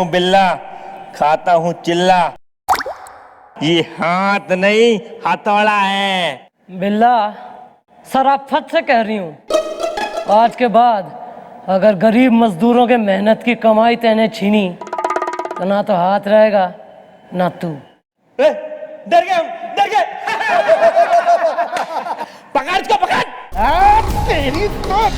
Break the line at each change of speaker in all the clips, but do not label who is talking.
हूँ बिल्ला, खाता हूँ चिल्ला। ये हाथ नहीं हथौड़ा है।
बिल्ला, शराफत से कह रही हूँ, आज के बाद अगर गरीब मजदूरों के मेहनत की कमाई तेने छीनी तो ना तो हाथ रहेगा ना तू।
डर गया, डर गया। पकड़ इसको, पकड़।
तेरी तो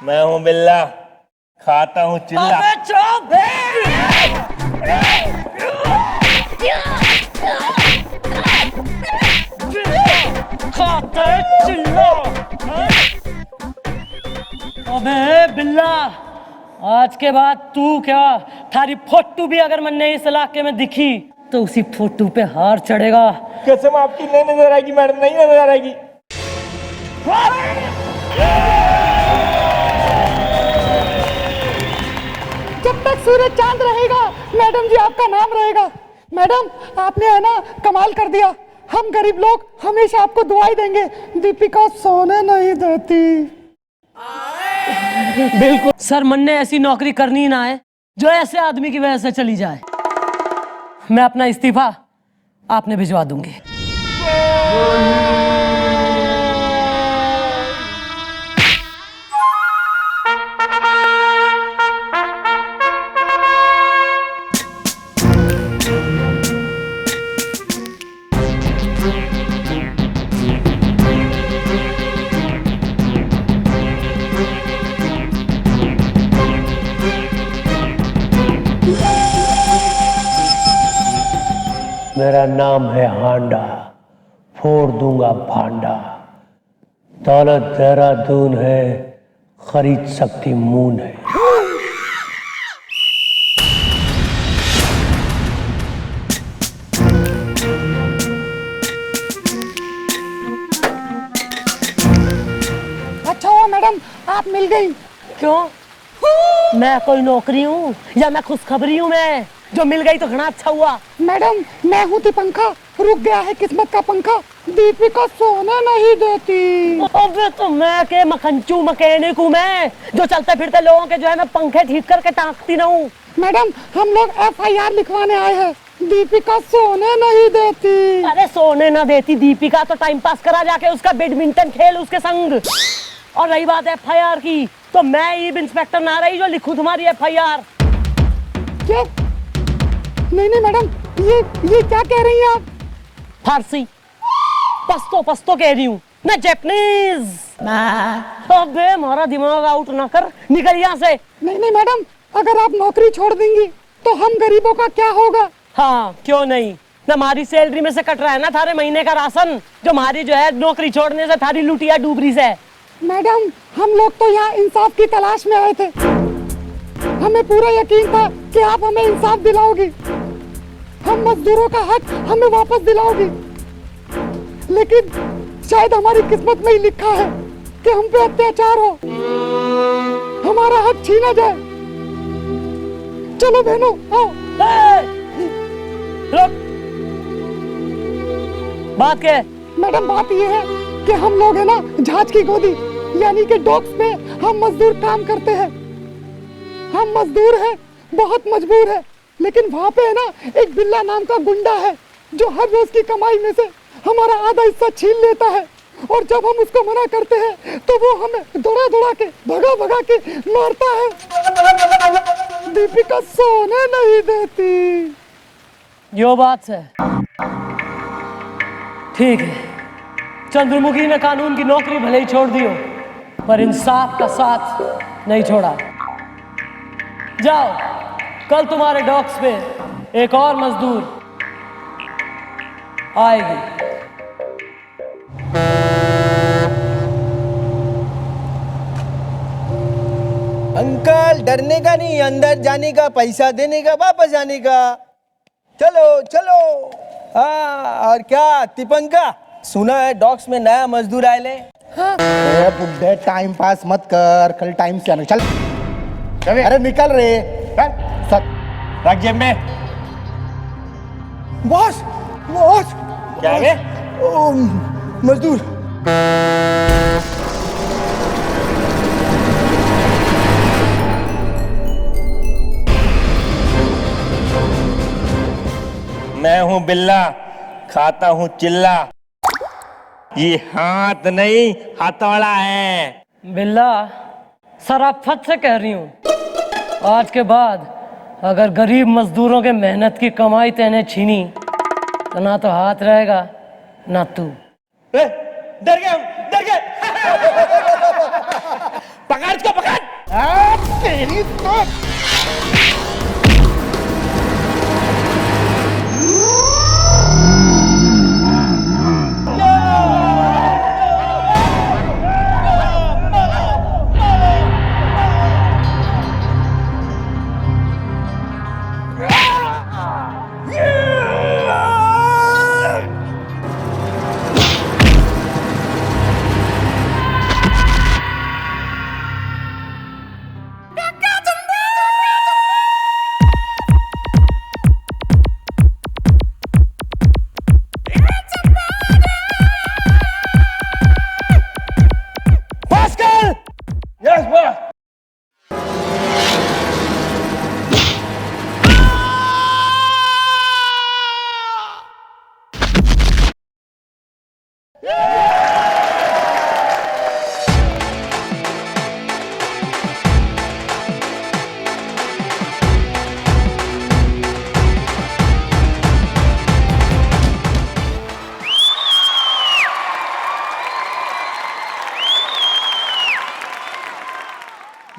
मैं हूँ बिल्ला, खाता हूँ चिल्ला।
अबे चुप! खाता है चिल्ला। अबे बिल्ला, आज के बाद तू क्या, थारी फोटो भी अगर मैंने इस इलाके में दिखी तो उसी फोटो पे हार चढ़ेगा।
कसम आपकी नहीं नजर आएगी मैडम, नहीं नजर आएगी।
जब तक सूरज चांद रहेगा मैडम जी आपका नाम रहेगा। मैडम आपने है ना कमाल कर दिया। हम गरीब लोग हमेशा आपको दुआई देंगे। दीपिका सोने नहीं देती।
बिल्कुल सर, मन ने ऐसी नौकरी करनी ना है जो ऐसे आदमी की वजह से चली जाए। मैं अपना इस्तीफा आपने भिजवा दूंगी।
मेरा नाम है हांडा, फोड़ दूंगा भांडा। दौलत देहरादून है, खरीद सकती मून है।
अच्छा हुआ मैडम आप मिल गई।
क्यों? मैं कोई नौकरी हूँ या मैं खुशखबरी हूँ? मैं जो मिल गई तो घना अच्छा हुआ।
मैडम मैं हूँ पंखा, रुक गया है किस्मत का पंखा। दीपिका सोने नहीं देती।
अबे तो मैं के मखंचू मैकेनिक हूँ मैं, जो चलते फिरते लोगों के जो है मैं पंखे ठीक करके टांगती ना हूँ।
मैडम हम लोग FIR लिखवाने आए हैं। दीपिका सोने नहीं देती।
अरे सोने ना देती दीपिका तो टाइम पास करा जाके उसका बैडमिंटन खेल उसके संग। और रही बात FIR की, तो मैं ईब इंस्पेक्टर ना रही जो लिखूं तुम्हारी FIR।
क्या? नहीं मैडम ये क्या कह रही हैं आप?
फारसी पस्तो पस्तो कह रही हूँ, मैं जैपनीज। अबे हमारा दिमाग आउट ना कर, निकल यहाँ से।
नहीं मैडम अगर आप नौकरी छोड़ देंगी तो हम गरीबों का क्या होगा?
हाँ क्यों नहीं, ना हमारी सैलरी में से कट रहा है ना थारे महीने का राशन, जो हमारी जो है नौकरी छोड़ने से थारी लुटिया डूबरी से।
मैडम हम लोग तो यहाँ इंसाफ की तलाश में आए थे। हमें पूरा यकीन था कि आप हमें इंसाफ दिलाओगी, हम मजदूरों का हक हमें वापस दिलाओगी। लेकिन शायद हमारी किस्मत में ही लिखा है कि हम पे अत्याचार हो, हमारा हक छीना जाए। चलो बहनों आओ।
रुक, बात क्या है?
मैडम बात ये है कि हम लोग है ना जहाज की गोदी यानी कि डॉक्स में हम मजदूर काम करते हैं। हम मजदूर हैं, बहुत मजबूर है, लेकिन वहाँ पे है ना एक बिल्ला नाम का गुंडा है जो हर रोज की कमाई में से हमारा आधा हिस्सा छीन लेता है, और जब हम उसको मना करते हैं तो वो हमें दौड़ा दौड़ा के भगा भगा के मारता है। दीपिका सोने नहीं देती।
यो बात है। ठीक है, चंद्रमुखी ने कानून की नौकरी भले ही छोड़ दी हो, पर इंसाफ का साथ नहीं छोड़ा। जाओ, कल तुम्हारे डॉक्स पे एक और मजदूर आएगी।
अंकल डरने का नहीं, अंदर जाने का, पैसा देने का, वापस आने का। चलो चलो। हाँ, और क्या तिपंका, सुना है डॉक्स में नया मजदूर आए ले?
हाँ।
अरे बुड्ढे टाइम पास मत कर, कल टाइम से आना। चल अरे निकल रे।
रख जेब में।
बॉस बॉस
क्या है?
मजदूर।
मैं हूँ बिल्ला, खाता हूँ चिल्ला। ये हाथ नहीं हथौड़ा है।
बिल्ला, सराफत से कह रही हूँ, आज के बाद अगर गरीब मजदूरों के मेहनत की कमाई तेने छीनी तो ना तो हाथ रहेगा ना तू।
डर गए हम, डर गए। पकड़ इसको, पकड़।
तेरी तो
यस बॉस।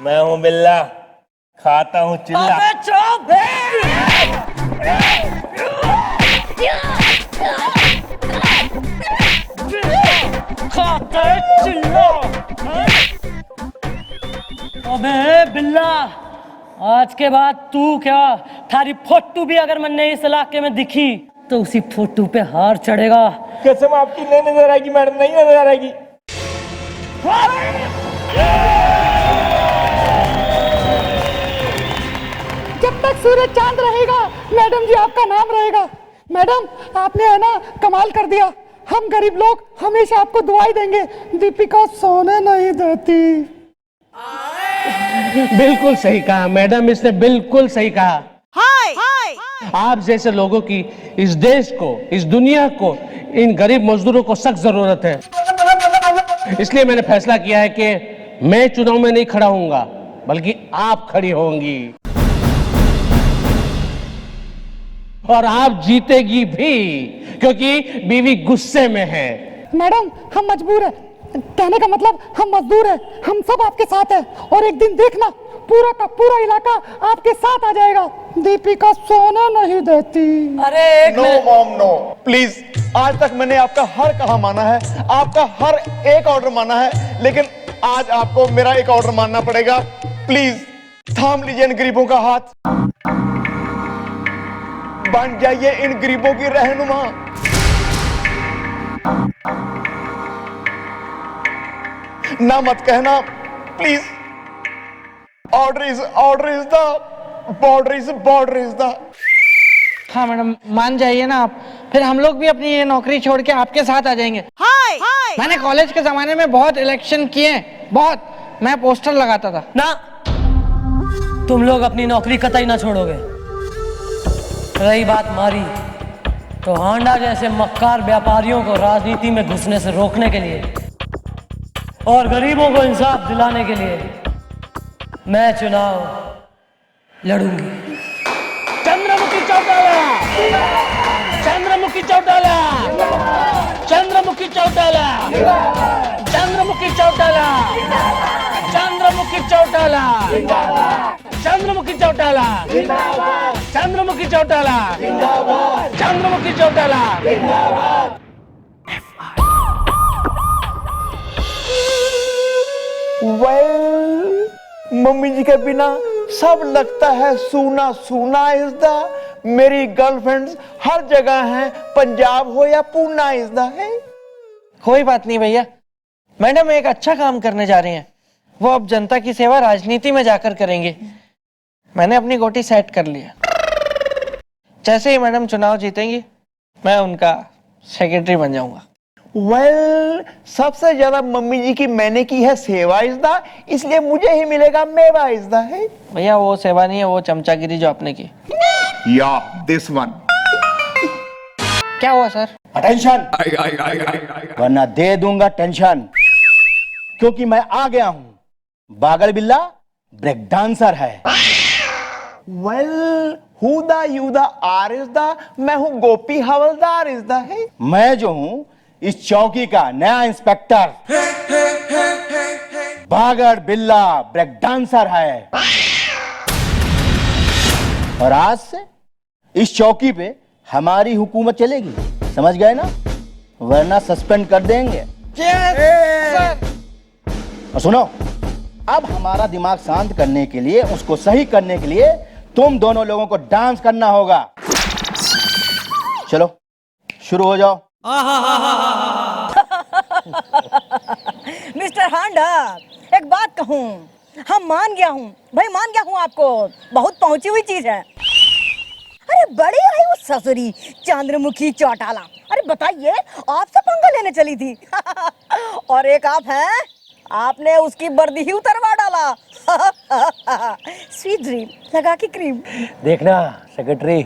मैं हूँ बिल्ला, खाता हूँ चिल्ला।
अबे चुप! खाता है चिल्ला। अबे बिल्ला, आज के बाद तू क्या, थारी फोटो भी अगर मैंने इस इलाके में दिखी तो उसी फोटो पे हार चढ़ेगा।
कसम आपकी नहीं नजर आएगी मैडम, नहीं नजर आएगी।
जब तक सूरज चांद रहेगा मैडम जी आपका नाम रहेगा। मैडम आपने है ना कमाल कर दिया, हम गरीब लोग हमेशा आपको दुआई देंगे। दीपिका सोने नहीं देती।
बिल्कुल सही कहा मैडम, इसने बिल्कुल सही कहा। आप जैसे लोगों की इस देश को, इस दुनिया को, इन गरीब मजदूरों को सख्त जरूरत है। इसलिए मैंने फैसला किया है कि मैं चुनाव में नहीं खड़ा होऊंगा, बल्कि आप खड़ी होंगी और आप जीतेगी भी, क्योंकि बीवी गुस्से में है।
मैडम हम मजबूर है, कहने का मतलब हम मजदूर हैं, हम सब आपके साथ हैं, और एक दिन देखना पूरा का पूरा इलाका आपके साथ आ जाएगा। दीपिका सोना नहीं देती।
अरे एक
no
minute.
Mom no please, आज तक मैंने आपका हर कहा माना है, आपका हर एक ऑर्डर माना है, लेकिन आज आपको मेरा एक ऑर्डर मानना पड़ेगा। प्लीज थाम लीजिए इन गरीबों का हाथ, बन जाइए इन गरीबों की रहनुमा। ना मत कहना please. Order is the border is the.
हाँ मैडम, मान जाइए ना आप, फिर हम लोग भी अपनी ये नौकरी छोड़ के आपके साथ आ जाएंगे। मैंने कॉलेज के जमाने में बहुत इलेक्शन किए, बहुत, मैं पोस्टर लगाता था।
ना, तुम लोग अपनी नौकरी कतई ना छोड़ोगे। रही बात मारी, तो हांडा जैसे मक्कार व्यापारियों को राजनीति में घुसने से रोकने के लिए और गरीबों को इंसाफ दिलाने के लिए मैं चुनाव लड़ूंगी।
चंद्रमुखी चौटाला, चंद्रमुखी चौटाला, चंद्रमुखी चौटाला, चंद्रमुखी चौटाला, चंद्रमुखी चौटाला, चंद्रमुखी चौटाला, चंद्रमुखी चौटाला, चंद्रमुखी चौटाला।
वेल, मम्मी जी के बिना सब लगता है सूना सूना इज द। मेरी गर्लफ्रेंड्स हर जगह हैं, पंजाब हो या पूना इज द है।
कोई बात नहीं भैया, मैडम एक अच्छा काम करने जा रही हैं। वो अब जनता की सेवा राजनीति में जाकर करेंगे। मैंने अपनी गोटी सेट कर लिया। जैसे ही मैडम चुनाव जीतेंगी मैं उनका सेक्रेटरी बन जाऊंगा।
वेल, सबसे ज्यादा मम्मी जी की मैंने की है सेवा इज द, इसलिए मुझे ही मिलेगा मेवा इज द है।
भैया वो सेवा नहीं है, वो चमचागिरी जो आपने की।
या दिस वन।
क्या हुआ सर?
अटेंशन, वरना दे दूंगा टेंशन, क्योंकि मैं आ गया हूं। बागड़ बिल्ला ब्रेक डांसर है।
Well, who the you the are is the, मैं हूं गोपी हवलदार इज द है।
मैं जो हूं इस चौकी का नया इंस्पेक्टर। बागड़ बिल्ला ब्रेक डांसर है, और आज से इस चौकी पे हमारी हुकूमत चलेगी, समझ गए ना? वरना सस्पेंड कर देंगे। और सुनो, अब हमारा दिमाग शांत करने के लिए, उसको सही करने के लिए तुम दोनों लोगों को डांस करना होगा। चलो शुरू हो जाओ।
मिस्टर हांडा, एक बात कहूँ, हम मान गया हूँ भाई, मान गया हूँ आपको, बहुत पहुंची हुई चीज है। अरे बड़ी आई वो ससुरी चंद्रमुखी चौटाला। अरे बताइए, आपसे पंगा लेने चली थी और एक आप हैं, आपने उसकी वर्दी ही उतरवा डाला। स्वीट ड्रीम लगा के क्रीम।
देखना सेक्रेटरी,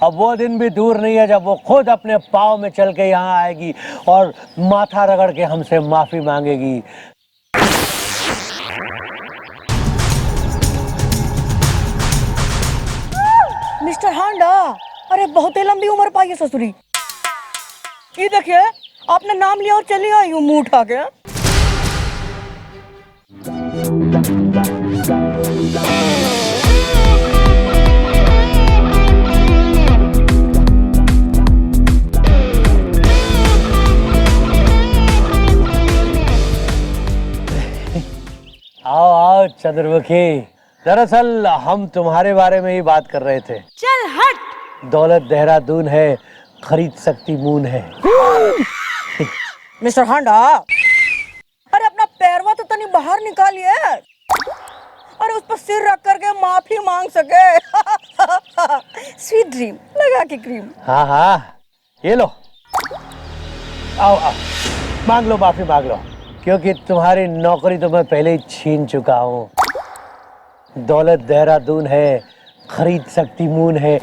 अब वो दिन भी दूर नहीं है जब वो खुद अपने पाँव में चल के यहाँ आएगी और माथा रगड़ के हमसे माफी मांगेगी।
मिस्टर हांडा, अरे बहुत ही लंबी उम्र पाई है ससुरी। ये देखिए, आपने नाम लिया और चली आई हूँ मुंह उठा के।
आओ आओ चंद्रमुखी, दरअसल हम तुम्हारे बारे में ही बात कर रहे थे।
चल हट।
दौलत देहरादून है, खरीद सकती मून है।
मिस्टर हांडा, अरे अपना पैरवा तो तनी बाहर निकालिए, अरे उस पर सिर रख करके माफी मांग सके। स्वीट ड्रीम लगा के क्रीम।
हाँ हाँ, ये लो, आओ आओ, मांग लो, माफी मांग लो, क्योंकि तुम्हारी नौकरी तो मैं पहले ही छीन चुका हूँ। दौलत देहरादून है, खरीद सकती मून है।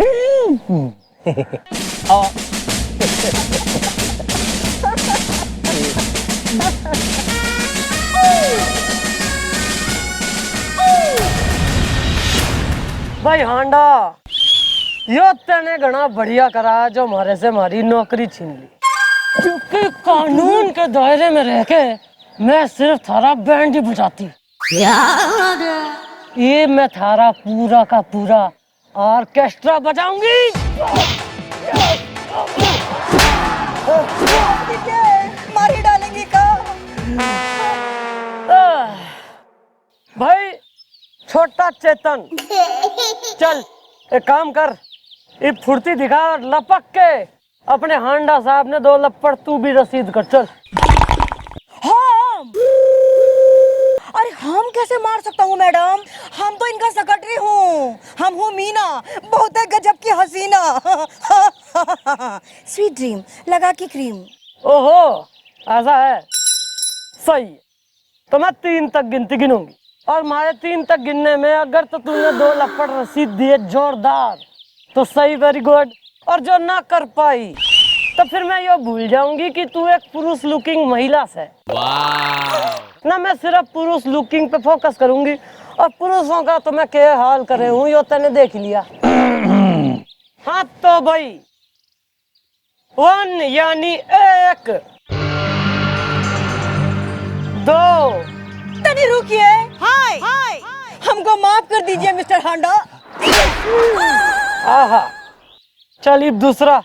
भाई हांडा, यो तेने घना बढ़िया करा जो हमारे से हमारी नौकरी छीन ली, क्योंकि कानून के दायरे में रह के मैं सिर्फ थारा बैंड ही बजाती। ये मैं थारा पूरा का पूरा ऑर्केस्ट्रा बजाऊंगी।
मारी डालेंगी का।
भाई छोटा चेतन, चल एक काम कर, ये फुर्ती दिखा और लपक के अपने हांडा साहब ने 2 लपड़ तू भी रसीद कर। चल।
हम? अरे हम कैसे मार सकता हूँ मैडम, हम तो इनका सेक्रेटरी हूँ। हम हूँ मीना, बहुत है गजब की हसीना। स्वीट ड्रीम लगा की क्रीम।
ओहो, ऐसा है, सही है। तो मैं 3 तक गिनती गिनूंगी और हमारे 3 तक गिनने में अगर तो तूने 2 लपड़ रसीद दिए जोरदार, तो सही, वेरी गुड। और जो ना कर पाई तो फिर मैं ये भूल जाऊंगी कि तू एक पुरुष लुकिंग महिला से ना, मैं सिर्फ पुरुष लुकिंग पे फोकस करूंगी। और पुरुषों का तो मैं क्या हाल करे हूँ यो तने देख लिया। हाँ तो भाई 1 यानी 1 2
तनी रुकिए। हाय हमको माफ कर दीजिए मिस्टर हांडा।
आहा, चलिए दूसरा।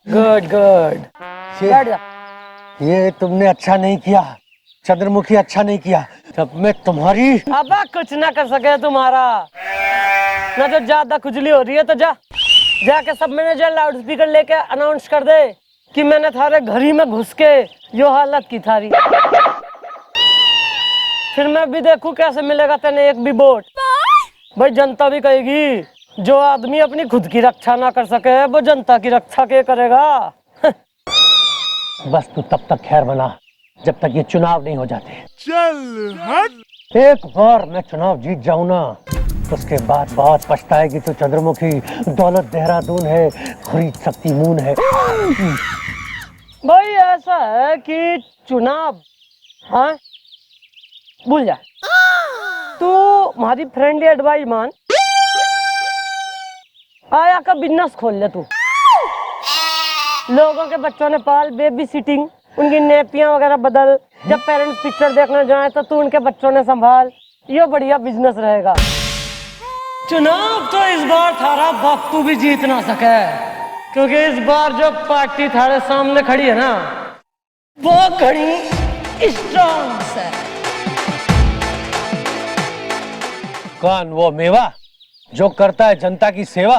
गुड गुड, बैठ जा।
ये तुमने अच्छा नहीं किया चंद्रमुखी, अच्छा नहीं किया। जब मैं तुम्हारी
अब कुछ ना कर सके तुम्हारा ना, तो ज्यादा खुजली हो रही है तो जा जाके सब मैनेजर लाउड स्पीकर लेके अनाउंस कर दे कि मैंने थारे घर ही में घुस के यो हालत की थारी। फिर मैं भी देखूं कैसे मिलेगा तेने एक भी वोट। भाई जनता भी कहेगी जो आदमी अपनी खुद की रक्षा ना कर सके वो जनता की रक्षा के करेगा।
बस तू तब तक खैर बना जब तक ये चुनाव नहीं हो जाते। चल हट। एक बार मैं चुनाव जीत जाऊं ना, उसके बाद बहुत पछताएगी तो चंद्रमुखी। दौलत देहरादून है, खरीद सकती मून है।
भाई ऐसा है कि चुनाव, हाँ भूल जा तू, हमारी फ्रेंडली एडवाइस मान, आया का बिजनेस खोल ले तू। लोगों के बच्चों ने पाल, बेबी सिटिंग, उनकी नेपियां वगैरह बदल, जब पेरेंट्स पिक्चर देखने जाए तो तू उनके बच्चों ने संभाल। ये बढ़िया बिजनेस रहेगा। चुनाव तो इस बार थारा बापू भी जीत ना सके, क्योंकि इस बार जो पार्टी थारे सामने खड़ी है ना वो खड़ी स्ट्रॉन्ग है।
कौन? वो मेवा जो करता है जनता की सेवा।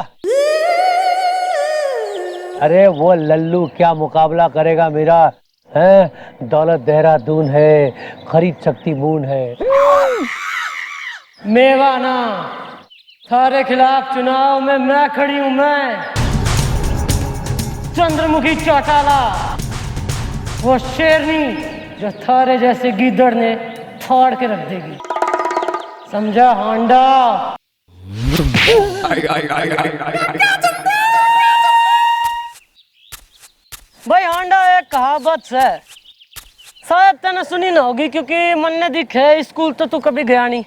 अरे वो लल्लू क्या मुकाबला करेगा मेरा, है? दौलत देहरादून है, खरीद शक्ति मून है।
मेवा ना, थारे खिलाफ चुनाव में मैं खड़ी हूं। मैं चंद्रमुखी चौटाला, वो शेरनी जो थारे जैसे गीदड़ ने फाड़ के रख देगी। समझा हांडा? भाई हांडा एक कहावत है, शायद तने सुनी ना होगी क्योंकि मन ने दिखे स्कूल तो तू कभी गया नहीं।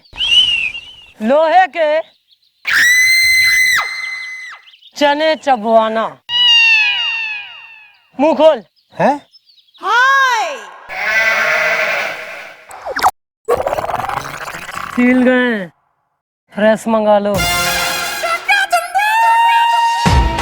लोहे के चने चबवाना। मुंह खोल।
है?
सील गए, फ्रेश मंगा लो।